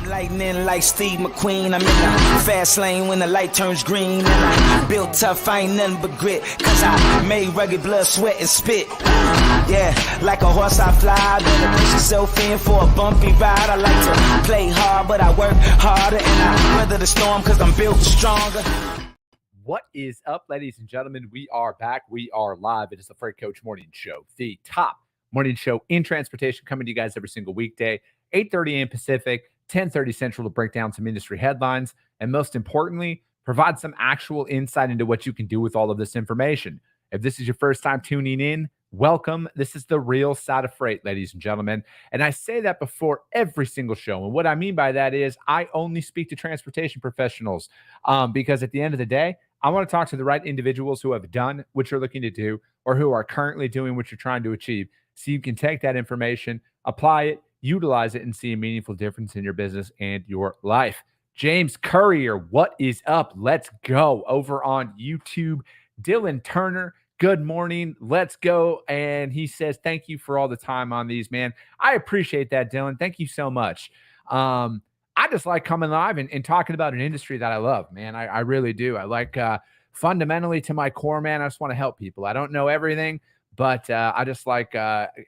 Lightning like Steve McQueen. I'm in the fast lane when the light turns green. And I built tough, I ain't nothing but grit. Cause I made rugged blood, sweat, and spit. Yeah, like a horse I fly. Better push yourself in for a bumpy ride. I like to play hard, but I work harder. And I weather the storm cause I'm built stronger. What is up, ladies and gentlemen? We are back. We are live. It is the Freight Coach Morning Show, the top morning show in transportation, coming to you guys every single weekday, 8:30 a.m. Pacific, 10:30 Central, to break down some industry headlines, and most importantly, provide some actual insight into what you can do with all of this information. If this is your first time tuning in, welcome. This is the real side of freight, ladies and gentlemen. And I say that before every single show. And what I mean by that is I only speak to transportation professionals because at the end of the day, I want to talk to the right individuals who have done what you're looking to do or who are currently doing what you're trying to achieve. So you can take that information, apply it, utilize it, and see a meaningful difference in your business and your life. James Courier, what is up? Let's go. Over on YouTube, Dylan Turner, good morning. Let's go. And he says, thank you for all the time on these, man. I appreciate that, Dylan. Thank you so much. I just like coming live and talking about an industry that I love, man. I really do. I like fundamentally to my core, man, I just want to help people. I don't know everything, but I just like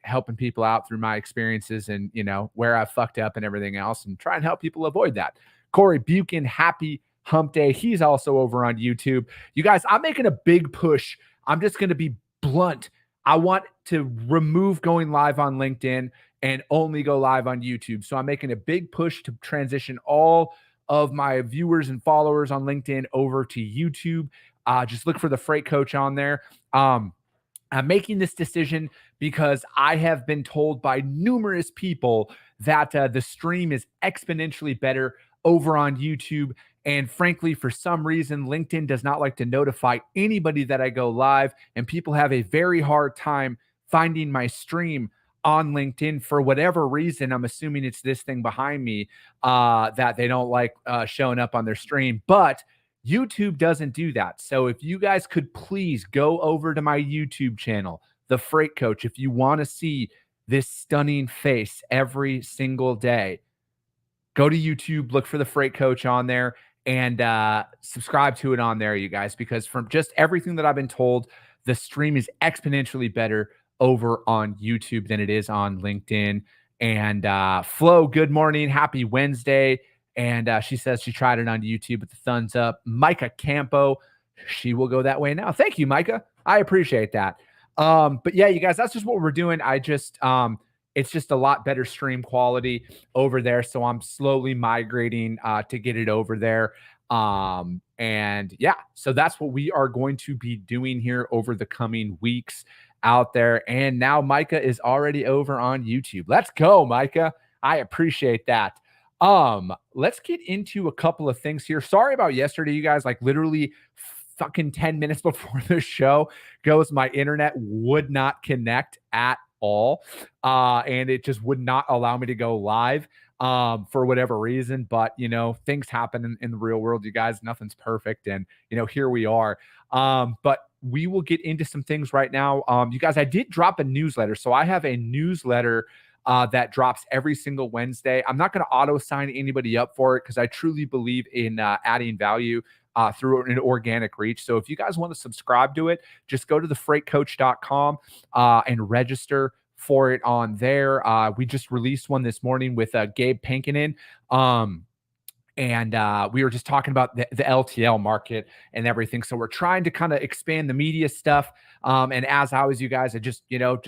helping people out through my experiences and, you know, where I fucked up and everything else, and try and help people avoid that. Corey Buchan, happy hump day. He's also over on YouTube. You guys, I'm making a big push. I'm just going to be blunt. I want to remove going live on LinkedIn and only go live on YouTube. So I'm making a big push to transition all of my viewers and followers on LinkedIn over to YouTube. Just look for the Freight Coach on there. I'm making this decision because I have been told by numerous people that the stream is exponentially better over on YouTube. And frankly, for some reason, LinkedIn does not like to notify anybody that I go live, and people have a very hard time finding my stream on LinkedIn for whatever reason. I'm assuming it's this thing behind me that they don't like showing up on their stream, but YouTube doesn't do that. So if you guys could please go over to my YouTube channel, The Freight Coach, if you want to see this stunning face every single day, go to YouTube, look for The Freight Coach on there, and subscribe to it on there, you guys, because from just everything that I've been told, the stream is exponentially better over on YouTube than it is on LinkedIn. And Flo, good morning. Happy Wednesday. And she says she tried it on YouTube with the thumbs up. Micah Campo, she will go that way now. Thank you, Micah. I appreciate that. But yeah, you guys, that's just what we're doing. It's just a lot better stream quality over there. So I'm slowly migrating to get it over there. And yeah, so that's what we are going to be doing here over the coming weeks out there. And now Micah is already over on YouTube. Let's go, Micah. I appreciate that. Let's get into a couple of things here. Sorry about yesterday, you guys. Like literally fucking 10 minutes before the show goes, my internet would not connect at all. And it just would not allow me to go live for whatever reason. But, you know, things happen in the real world, you guys. Nothing's perfect. And, you know, here we are. But we will get into some things right now. You guys, I did drop a newsletter. So I have a newsletter that drops every single Wednesday. I'm not going to auto sign anybody up for it because I truly believe in adding value through an organic reach. So if you guys want to subscribe to it, just go to thefreightcoach.com and register for it on there. We just released one this morning with Gabe Pankinen. And we were just talking about the LTL market and everything. So we're trying to kind of expand the media stuff. And as always, you guys, I just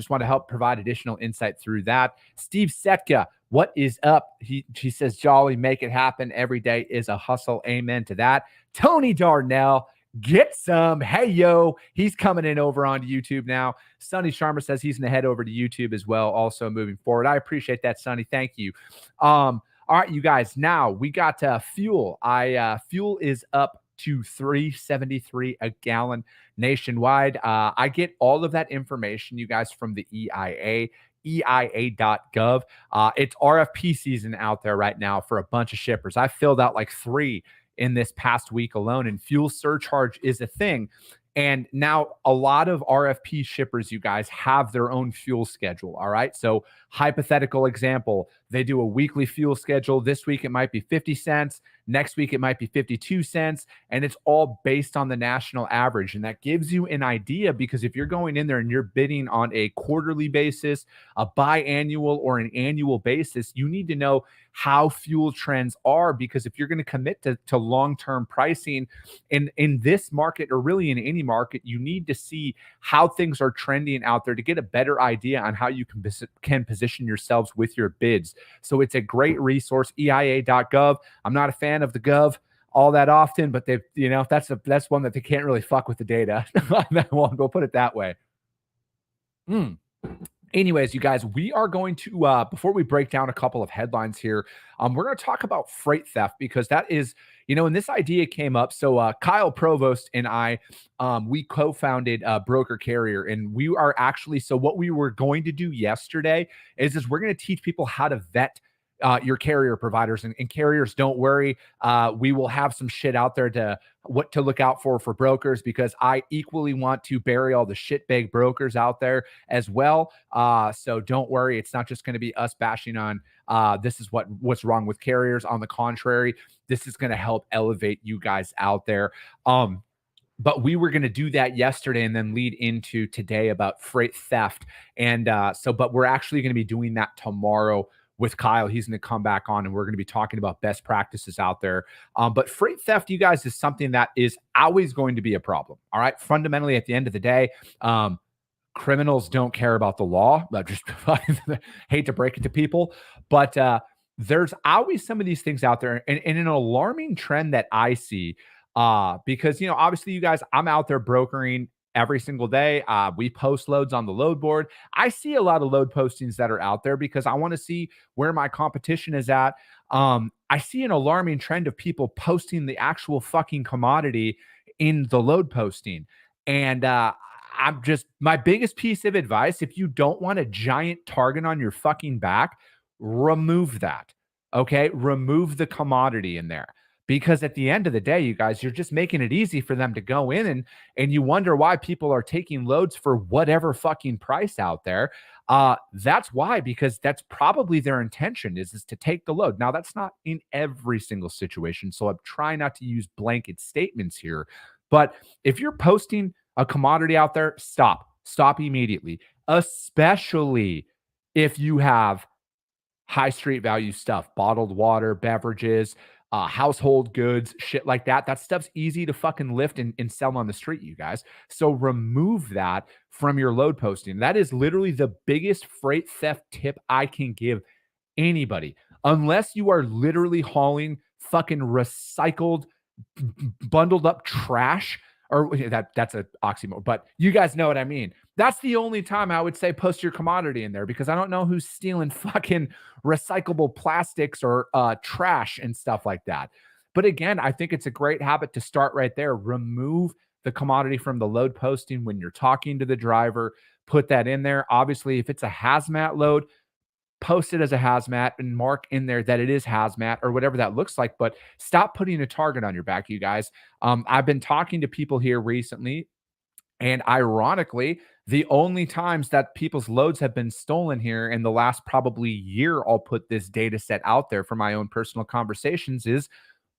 want to help provide additional insight through that. Steve Setka, what is up? He says, Jolly, make it happen. Every day is a hustle. Amen to that. Tony Darnell, get some. Hey, yo, he's coming in over on YouTube now. Sonny Sharma says he's going to head over to YouTube as well, also moving forward. I appreciate that, Sonny. Thank you. All right, you guys, now we got fuel. Fuel is up to $3.73 a gallon nationwide. I get all of that information, you guys, from the EIA, EIA.gov. It's RFP season out there right now for a bunch of shippers. I filled out like 3 in this past week alone, and fuel surcharge is a thing. And now a lot of RFP shippers, you guys, have their own fuel schedule. All right. So hypothetical example, They do a weekly fuel schedule. This week it might be 50 cents. Next week it might be 52 cents. And it's all based on the national average. And that gives you an idea, because if you're going in there and you're bidding on a quarterly basis, a biannual, or an annual basis, you need to know how fuel trends are, because if you're going to commit to long-term pricing in this market, or really in any market, you need to see how things are trending out there to get a better idea on how you can position yourselves with your bids. So it's a great resource, EIA.gov. I'm not a fan of the gov all that often, but they, that's one that they can't really fuck with the data. We'll put it that way. Anyways, you guys, we are going to, before we break down a couple of headlines here, we're going to talk about freight theft, because that is, and this idea came up. So Kyle Provost and I, we co-founded Broker Carrier, and we are actually, so what we were going to do yesterday is we're going to teach people how to vet your carrier providers, and carriers, don't worry. We will have some shit out there to what to look out for brokers, because I equally want to bury all the shitbag brokers out there as well. So don't worry. It's not just going to be us bashing on this is what's wrong with carriers. On the contrary, this is going to help elevate you guys out there. But we were going to do that yesterday and then lead into today about freight theft. And but we're actually going to be doing that tomorrow with Kyle. He's going to come back on, and we're going to be talking about best practices out there. But freight theft, you guys, is something that is always going to be a problem. All right. Fundamentally, at the end of the day, criminals don't care about the law. I just hate to break it to people, but there's always some of these things out there, and an alarming trend that I see, because, obviously, you guys, I'm out there brokering every single day. We post loads on the load board. I see a lot of load postings that are out there because I want to see where my competition is at. I see an alarming trend of people posting the actual fucking commodity in the load posting. And my biggest piece of advice, if you don't want a giant target on your fucking back, remove that. Okay. Remove the commodity in there. Because at the end of the day, you guys, you're just making it easy for them to go in, and you wonder why people are taking loads for whatever fucking price out there. That's why, because that's probably their intention is to take the load. Now, that's not in every single situation, so I'm trying not to use blanket statements here. But if you're posting a commodity out there, stop immediately, especially if you have high street value stuff, bottled water, beverages, household goods, shit like that. That stuff's easy to fucking lift and sell on the street, you guys. So remove that from your load posting. That is literally the biggest freight theft tip I can give anybody. Unless you are literally hauling fucking recycled, bundled up trash, or that's an oxymoron, but you guys know what I mean. That's the only time I would say post your commodity in there, because I don't know who's stealing fucking recyclable plastics or trash and stuff like that. But again, I think it's a great habit to start right there. Remove the commodity from the load posting when you're talking to the driver. Put that in there. Obviously, if it's a hazmat load, post it as a hazmat and mark in there that it is hazmat or whatever that looks like. But stop putting a target on your back, you guys. I've been talking to people here recently, and ironically, the only times that people's loads have been stolen here in the last probably year, I'll put this data set out there for my own personal conversations, is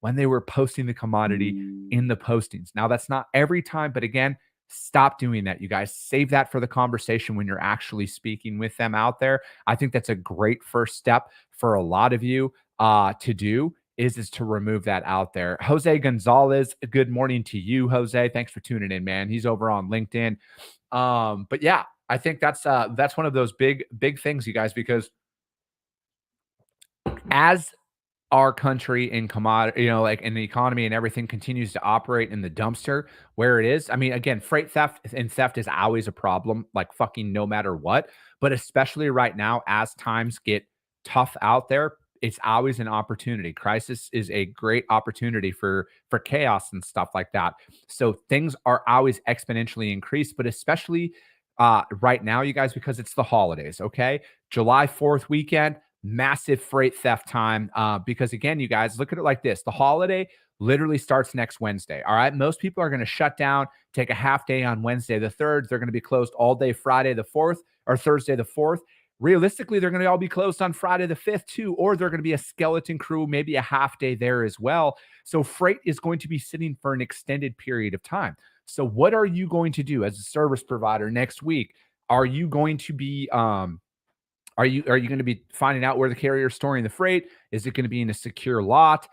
when they were posting the commodity in the postings. Now, that's not every time, but again, stop doing that, you guys. Save that for the conversation when you're actually speaking with them out there. I think that's a great first step for a lot of you to do. Is to remove that out there. Jose Gonzalez, good morning to you, Jose. Thanks for tuning in, man. He's over on LinkedIn. But yeah, I think that's one of those big things, you guys, because as our country and commodity, like in the economy and everything continues to operate in the dumpster where it is. I mean, again, freight theft and theft is always a problem, like fucking no matter what, but especially right now, as times get tough out there, it's always an opportunity. Crisis is a great opportunity for chaos and stuff like that. So things are always exponentially increased, but especially right now, you guys, because it's the holidays. Okay. July 4th weekend, massive freight theft time. Because again, you guys, look at it like this. The holiday literally starts next Wednesday. All right. Most people are going to shut down, take a half day on Wednesday the 3rd. They're going to be closed all day Friday the 4th or Thursday the 4th. realistically, they're going to all be closed on Friday the 5th too, or they're going to be a skeleton crew, maybe a half day there as well. So freight is going to be sitting for an extended period of time. So what are you going to do as a service provider next week? Are you going to be are you going to be finding out where the carrier is storing the freight? Is it going to be in a secure lot?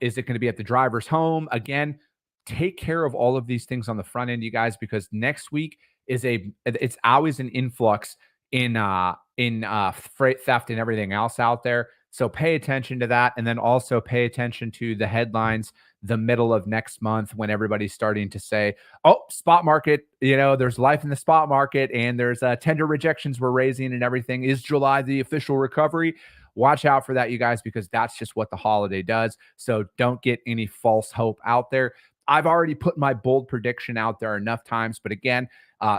Is it going to be at the driver's home? Again, take care of all of these things on the front end, you guys, because next week it's always an influx in freight theft and everything else out there. So pay attention to that, and then also pay attention to the headlines the middle of next month when everybody's starting to say, "Oh, spot market, there's life in the spot market, and there's tender rejections we're raising and everything. Is July the official recovery?" Watch out for that, you guys, because that's just what the holiday does. So don't get any false hope out there. I've already put my bold prediction out there enough times, but again,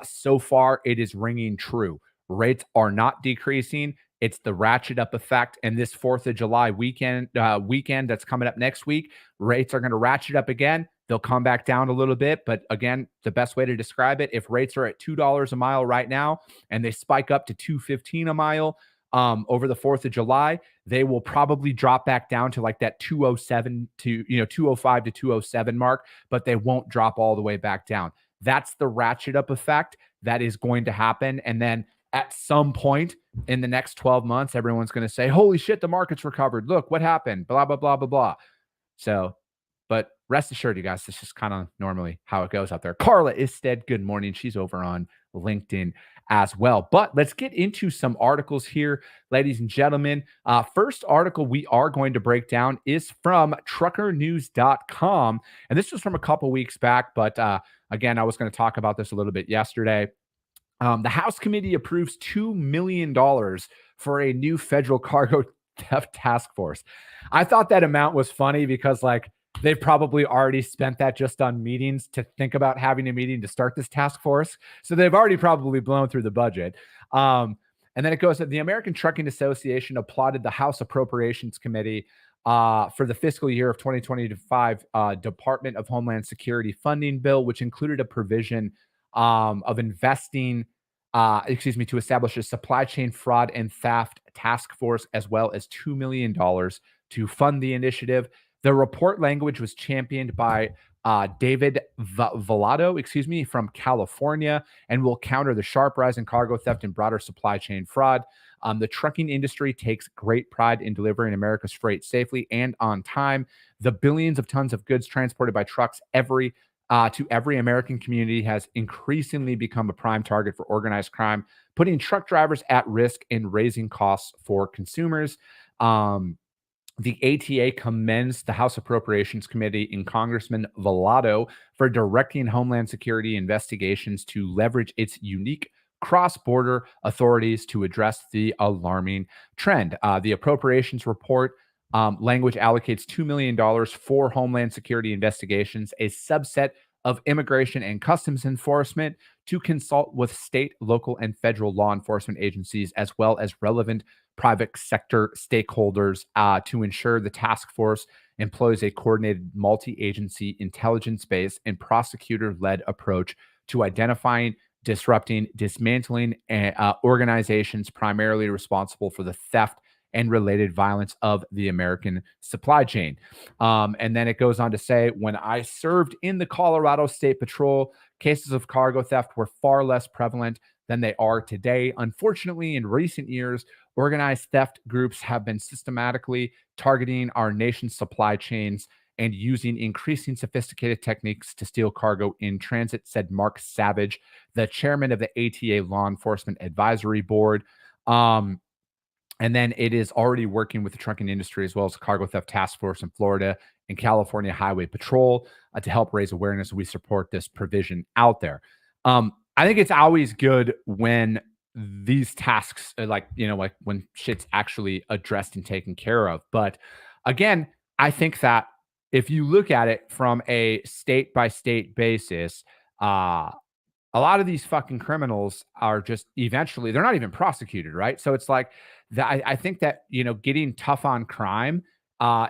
so far it is ringing true. Rates are not decreasing. It's the ratchet up effect. And this 4th of July weekend that's coming up next week, rates are going to ratchet up again. They'll come back down a little bit. But again, the best way to describe it, if rates are at $2 a mile right now and they spike up to $2.15 a mile over the 4th of July, they will probably drop back down to like that 207 to 205 to 207 mark, but they won't drop all the way back down. That's the ratchet up effect that is going to happen. And then at some point in the next 12 months, everyone's going to say, "Holy shit, the market's recovered. Look what happened, blah, blah, blah, blah, blah." So, but rest assured, you guys, this is kind of normally how it goes out there. Carla Isted, good morning. She's over on LinkedIn as well. But let's get into some articles here, ladies and gentlemen. First article we are going to break down is from truckernews.com. And this was from a couple weeks back, but again, I was going to talk about this a little bit yesterday. The House committee approves $2 million for a new federal cargo theft task force. I thought that amount was funny because they've probably already spent that just on meetings to think about having a meeting to start this task force. So they've already probably blown through the budget. And then it goes that the American Trucking Association applauded the House Appropriations Committee for the fiscal year of 2025 Department of Homeland Security funding bill, which included a provision of investing, to establish a supply chain fraud and theft task force, as well as $2 million to fund the initiative. The report language was championed by David Vallado, from California, and will counter the sharp rise in cargo theft and broader supply chain fraud. The trucking industry takes great pride in delivering America's freight safely and on time. The billions of tons of goods transported by trucks to every American community has increasingly become a prime target for organized crime, putting truck drivers at risk and raising costs for consumers. The ATA commends the House Appropriations Committee and Congressman Vallado for directing Homeland Security investigations to leverage its unique cross-border authorities to address the alarming trend. The appropriations report language allocates $2 million for Homeland Security investigations, a subset of immigration and customs enforcement, to consult with state, local, and federal law enforcement agencies, as well as relevant private sector stakeholders to ensure the task force employs a coordinated multi-agency, intelligence-based, and prosecutor-led approach to identifying, disrupting, dismantling organizations primarily responsible for the theft and related violence of the American supply chain. And then it goes on to say, when I served in the Colorado State Patrol, cases of cargo theft were far less prevalent than they are today. Unfortunately, in recent years, organized theft groups have been systematically targeting our nation's supply chains and using increasing sophisticated techniques to steal cargo in transit, said Mark Savage, the chairman of the ATA Law Enforcement Advisory Board. And then it is already working with the trucking industry as well as the cargo theft task force in Florida and California Highway Patrol to help raise awareness. We support this provision out there. I think it's always good when these tasks are like when shit's actually addressed and taken care of. But again, I think that if you look at it from a state by state basis, a lot of these fucking criminals are just eventually, they're not even prosecuted, right? So it's like that. I think that, getting tough on crime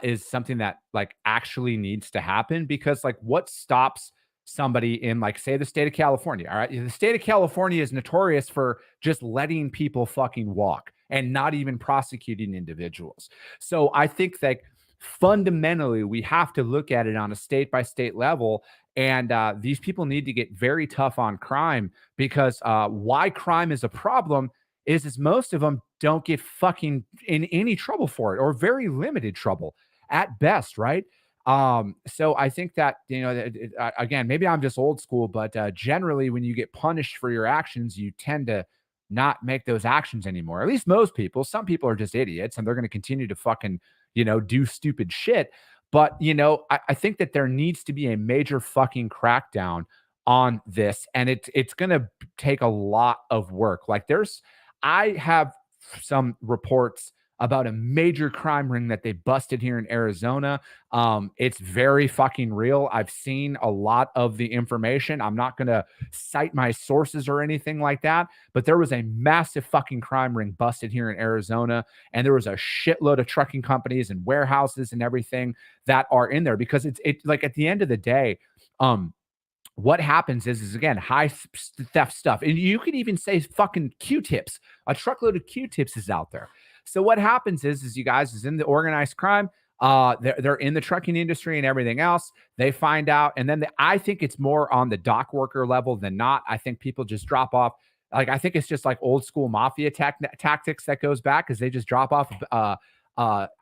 is something that actually needs to happen, because what stops somebody in, like, say, the state of California. All right. The state of California is notorious for just letting people fucking walk and not even prosecuting individuals. So I think that fundamentally we have to look at it on a state by state level. And these people need to get very tough on crime, because why crime is a problem is most of them don't get fucking in any trouble for it, or very limited trouble at best, right? So I think that, again, maybe I'm just old school, but generally when you get punished for your actions, you tend to not make those actions anymore. At least most people. Some people are just idiots and they're going to continue to fucking, do stupid shit. But, I think that there needs to be a major fucking crackdown on this, and it's going to take a lot of work. Like, I have some reports about a major crime ring that they busted here in Arizona. It's very fucking real. I've seen a lot of the information. I'm not going to cite my sources or anything like that, but there was a massive fucking crime ring busted here in Arizona, and there was a shitload of trucking companies and warehouses and everything that are in there, because it's like, at the end of the day, what happens is again, high theft stuff. And you could even say fucking Q-tips. A truckload of Q-tips is out there. So what happens is you guys is in the organized crime. They're in the trucking industry and everything else. They find out, and then I think it's more on the dock worker level than not. I think people just drop off. Like, I think it's just like old school mafia tactics that goes back, because they just drop off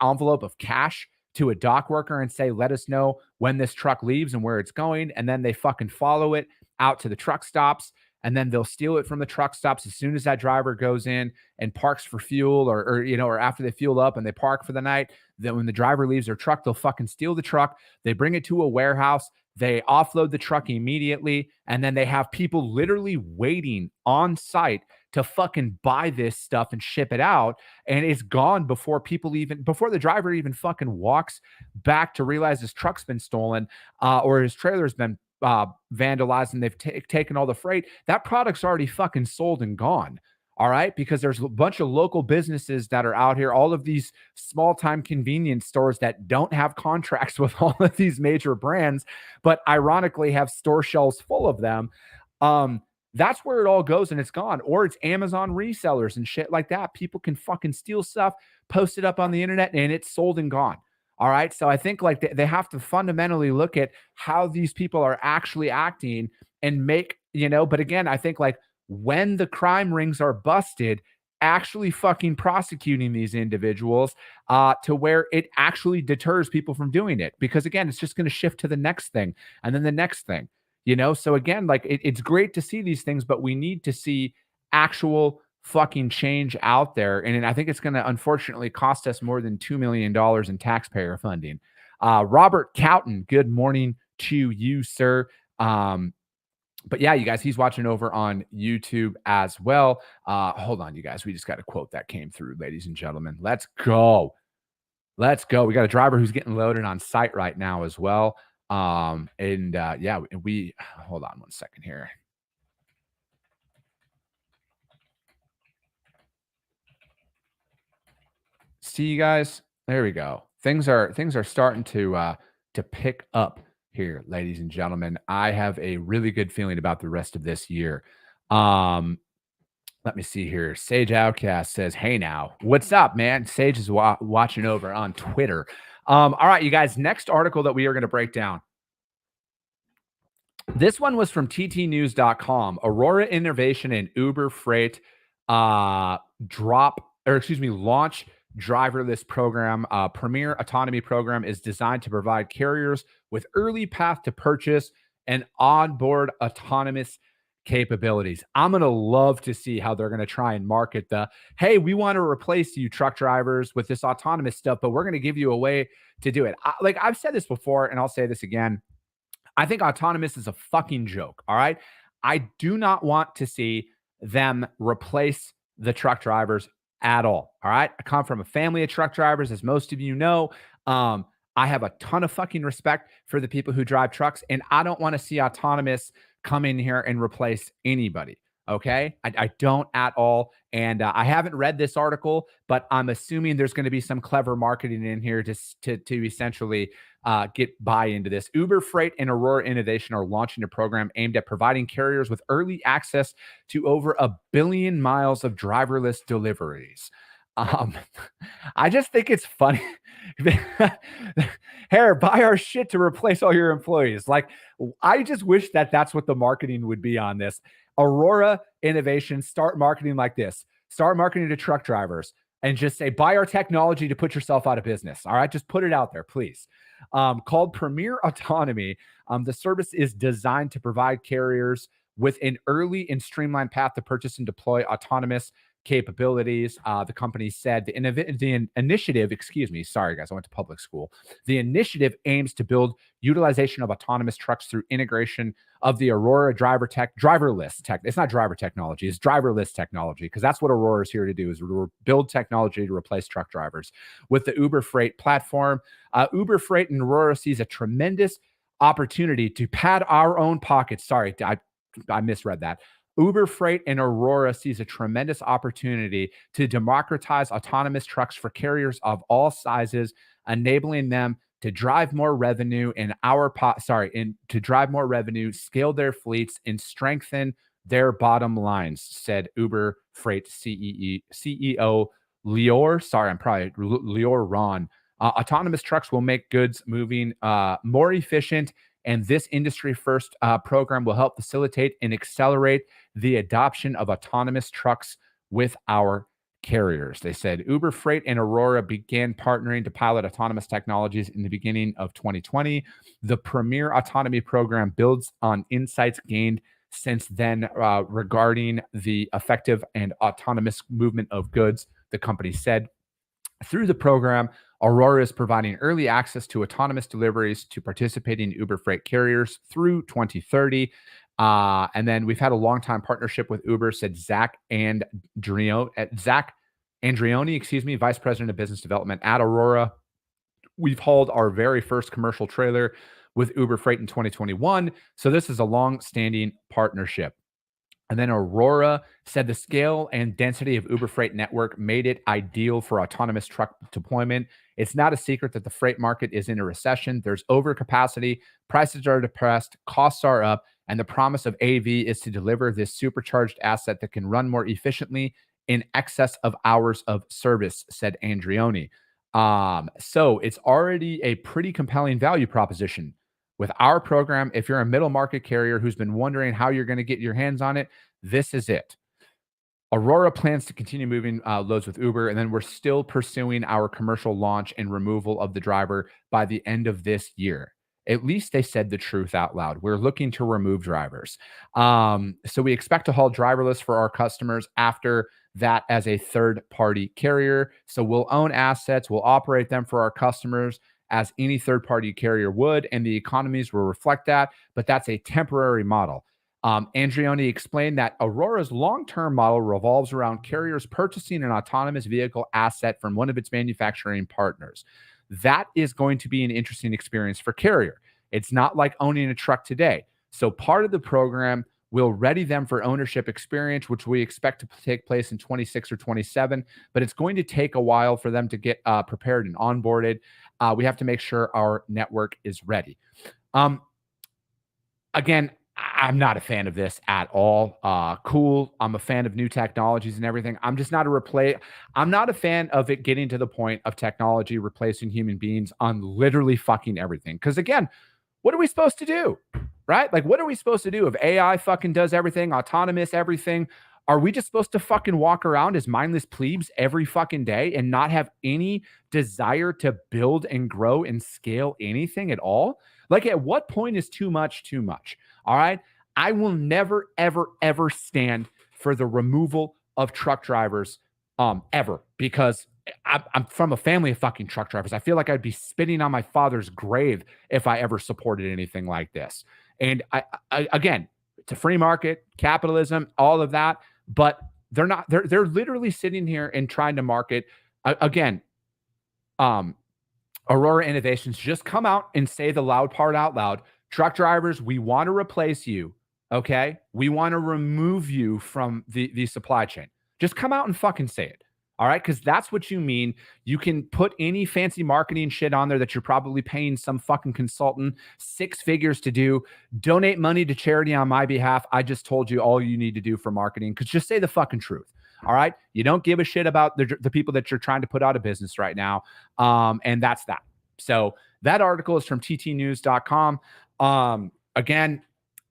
envelope of cash to a dock worker and say, let us know when this truck leaves and where it's going. And then they fucking follow it out to the truck stops, and then they'll steal it from the truck stops as soon as that driver goes in and parks for fuel, or after they fuel up and they park for the night. Then when the driver leaves their truck, they'll fucking steal the truck. They bring it to a warehouse. They offload the truck immediately. And then they have people literally waiting on site to fucking buy this stuff and ship it out. And it's gone before the driver even fucking walks back to realize his truck's been stolen, or his trailer's been vandalized, and they've taken all the freight. That product's already fucking sold and gone. All right. Because there's a bunch of local businesses that are out here, all of these small time convenience stores that don't have contracts with all of these major brands, but ironically have store shelves full of them. That's where it all goes, and it's gone. Or it's Amazon resellers and shit like that. People can fucking steal stuff, post it up on the internet, and it's sold and gone. All right. So I think, like, they have to fundamentally look at how these people are actually acting and make, but again, I think, like, when the crime rings are busted, actually fucking prosecuting these individuals to where it actually deters people from doing it. Because again, it's just going to shift to the next thing and then the next thing, So again, like, it's great to see these things, but we need to see actual fucking change out there. And I think it's going to unfortunately cost us more than $2 million in taxpayer funding. Robert Cowton, good morning to you, sir. But yeah, you guys, he's watching over on YouTube as well. Hold on, you guys. We just got a quote that came through, ladies and gentlemen. Let's go. Let's go. We got a driver who's getting loaded on site right now as well. Yeah, we hold on one second here. See you guys. There we go. Things are starting to pick up here, ladies and gentlemen. I have a really good feeling about the rest of this year. Let me see here. Sage Outcast says, "Hey now, what's up, man?" Sage is watching over on Twitter. All right, you guys. Next article that we are going to break down. This one was from ttnews.com. Aurora Innovation and Uber Freight launch driverless program. Premier autonomy program is designed to provide carriers with early path to purchase and onboard autonomous capabilities. I'm going to love to see how they're going to try and market hey, we want to replace you truck drivers with this autonomous stuff, but we're going to give you a way to do it. I've said this before, and I'll say this again. I think autonomous is a fucking joke. All right. I do not want to see them replace the truck drivers at all. All right. I come from a family of truck drivers, as most of you know. I have a ton of fucking respect for the people who drive trucks, and I don't want to see autonomous come in here and replace anybody. Okay. I don't at all. And I haven't read this article, but I'm assuming there's going to be some clever marketing in here to essentially get buy into this. Uber Freight and Aurora Innovation are launching a program aimed at providing carriers with early access to over 1 billion miles of driverless deliveries. Um, I just think it's funny. Here, buy our shit to replace all your employees. Like, I just wish that that's what the marketing would be on this. Aurora Innovation, start marketing like this. Start marketing to truck drivers and just say, buy our technology to put yourself out of business. All right, just put it out there, please. Called Premier Autonomy, the service is designed to provide carriers with an early and streamlined path to purchase and deploy autonomous capabilities. The company said the initiative, excuse me, sorry guys, I went to public school. The initiative aims to build utilization of autonomous trucks through integration of the Aurora driverless tech. It's not driver technology, it's driverless technology, because that's what Aurora is here to do, is build technology to replace truck drivers. With the Uber Freight platform, Uber Freight and Aurora sees a tremendous opportunity to pad our own pockets. Sorry, I misread that. Uber Freight and Aurora sees a tremendous opportunity to democratize autonomous trucks for carriers of all sizes, enabling them to drive more revenue to drive more revenue, scale their fleets, and strengthen their bottom lines, said Uber Freight CEO Lior. Sorry, I'm probably Lior Ron. Autonomous trucks will make goods moving more efficient, and this industry-first program will help facilitate and accelerate the adoption of autonomous trucks with our carriers. They said Uber Freight and Aurora began partnering to pilot autonomous technologies in the beginning of 2020. The Premier Autonomy program builds on insights gained since then regarding the effective and autonomous movement of goods, the company said. Through the program, Aurora is providing early access to autonomous deliveries to participating Uber Freight carriers through 2030. And then we've had a long-time partnership with Uber, said Zach Andrioni, Vice President of Business Development at Aurora. We've hauled our very first commercial trailer with Uber Freight in 2021. So this is a long-standing partnership. And then Aurora said the scale and density of Uber Freight network made it ideal for autonomous truck deployment. It's not a secret that the freight market is in a recession. There's overcapacity, prices are depressed, costs are up, and the promise of AV is to deliver this supercharged asset that can run more efficiently in excess of hours of service, said Andrioni. So it's already a pretty compelling value proposition. With our program, if you're a middle market carrier who's been wondering how you're going to get your hands on it, this is it. Aurora plans to continue moving loads with Uber, and then we're still pursuing our commercial launch and removal of the driver by the end of this year. At least they said the truth out loud. We're looking to remove drivers. So we expect to haul driverless for our customers after that as a third-party carrier. So we'll own assets, we'll operate them for our customers as any third-party carrier would, and the economies will reflect that, but that's a temporary model. Andrioni explained that Aurora's long-term model revolves around carriers purchasing an autonomous vehicle asset from one of its manufacturing partners. That is going to be an interesting experience for carrier. It's not like owning a truck today. So part of the program will ready them for ownership experience, which we expect to take place in 26 or 27, but it's going to take a while for them to get prepared and onboarded. We have to make sure our network is ready. Again, I'm not a fan of this at all. Cool. I'm a fan of new technologies and everything. I'm just not I'm not a fan of it getting to the point of technology replacing human beings on literally fucking everything. Because again, what are we supposed to do? Right? Like, what are we supposed to do if AI fucking does everything, autonomous everything? Are we just supposed to fucking walk around as mindless plebes every fucking day and not have any desire to build and grow and scale anything at all? Like, at what point is too much too much? All right. I will never, ever, ever stand for the removal of truck drivers ever, because I'm from a family of fucking truck drivers. I feel like I'd be spitting on my father's grave if I ever supported anything like this. And I again, it's a free market, capitalism, all of that, but they're not, they're literally sitting here and trying to market again. Aurora Innovations just come out and say the loud part out loud. Truck drivers, we want to replace you. Okay. We want to remove you from the supply chain. Just come out and fucking say it. All right. Cause that's what you mean. You can put any fancy marketing shit on there that you're probably paying some fucking consultant 6 figures to do. Donate money to charity on my behalf. I just told you all you need to do for marketing. Cause just say the fucking truth. All right. You don't give a shit about the people that you're trying to put out of business right now. And that's that. So that article is from ttnews.com. Again,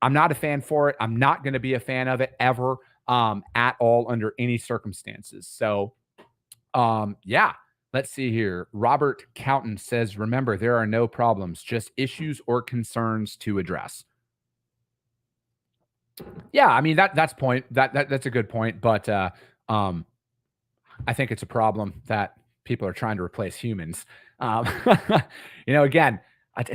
I'm not a fan for it. I'm not going to be a fan of it ever at all under any circumstances. So, yeah, let's see here. Robert Counton says, remember, there are no problems, just issues or concerns to address. Yeah, I mean, that's a good point. But I think it's a problem that people are trying to replace humans. Again,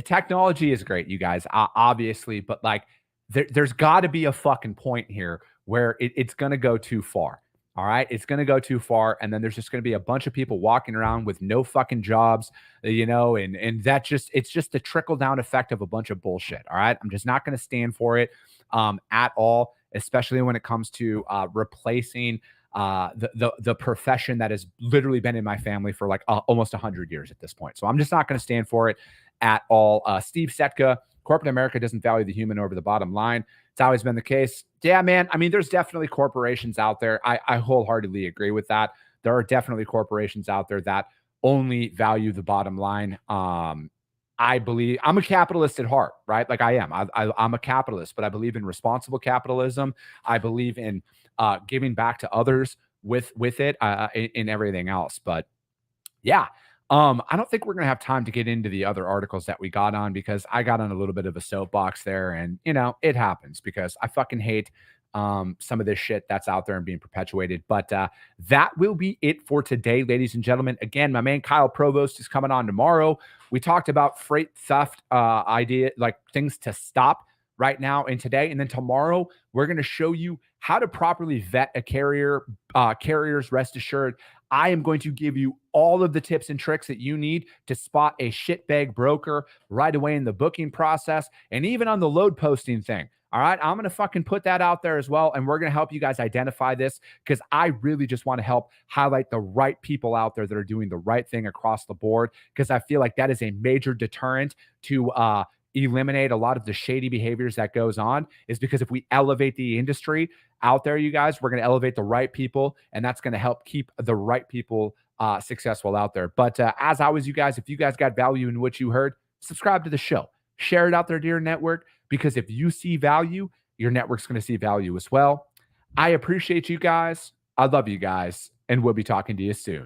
technology is great, you guys, obviously, but like there's got to be a fucking point here where it's going to go too far. All right. It's going to go too far. And then there's just going to be a bunch of people walking around with no fucking jobs, and it's just the trickle down effect of a bunch of bullshit. All right. I'm just not going to stand for it at all, especially when it comes to replacing the profession that has literally been in my family for like almost 100 years at this point. So I'm just not going to stand for it at all. Steve Setka, corporate America doesn't value the human over the bottom line. It's always been the case. Yeah, man. I mean, there's definitely corporations out there. I wholeheartedly agree with that. There are definitely corporations out there that only value the bottom line. I believe I'm a capitalist at heart, right? Like I am. I'm a capitalist, but I believe in responsible capitalism. I believe in giving back to others with it in everything else. But yeah, I don't think we're going to have time to get into the other articles that we got on because I got on a little bit of a soapbox there, and it happens because I fucking hate some of this shit that's out there and being perpetuated. But that will be it for today, ladies and gentlemen. Again, my man Kyle Provost is coming on tomorrow. We talked about freight theft idea, like things to stop right now and today. And then tomorrow, we're going to show you how to properly vet a carrier. Carriers, rest assured, I am going to give you all of the tips and tricks that you need to spot a shitbag broker right away in the booking process and even on the load posting thing. All right. I'm going to fucking put that out there as well. And we're going to help you guys identify this because I really just want to help highlight the right people out there that are doing the right thing across the board. Because I feel like that is a major deterrent to eliminate a lot of the shady behaviors that goes on, is because if we elevate the industry out there, you guys, we're going to elevate the right people, and that's going to help keep the right people successful out there. But as always, you guys, if you guys got value in what you heard, subscribe to the show, share it out there to your network, because if you see value, your network's going to see value as well. I appreciate you guys. I love you guys, and we'll be talking to you soon.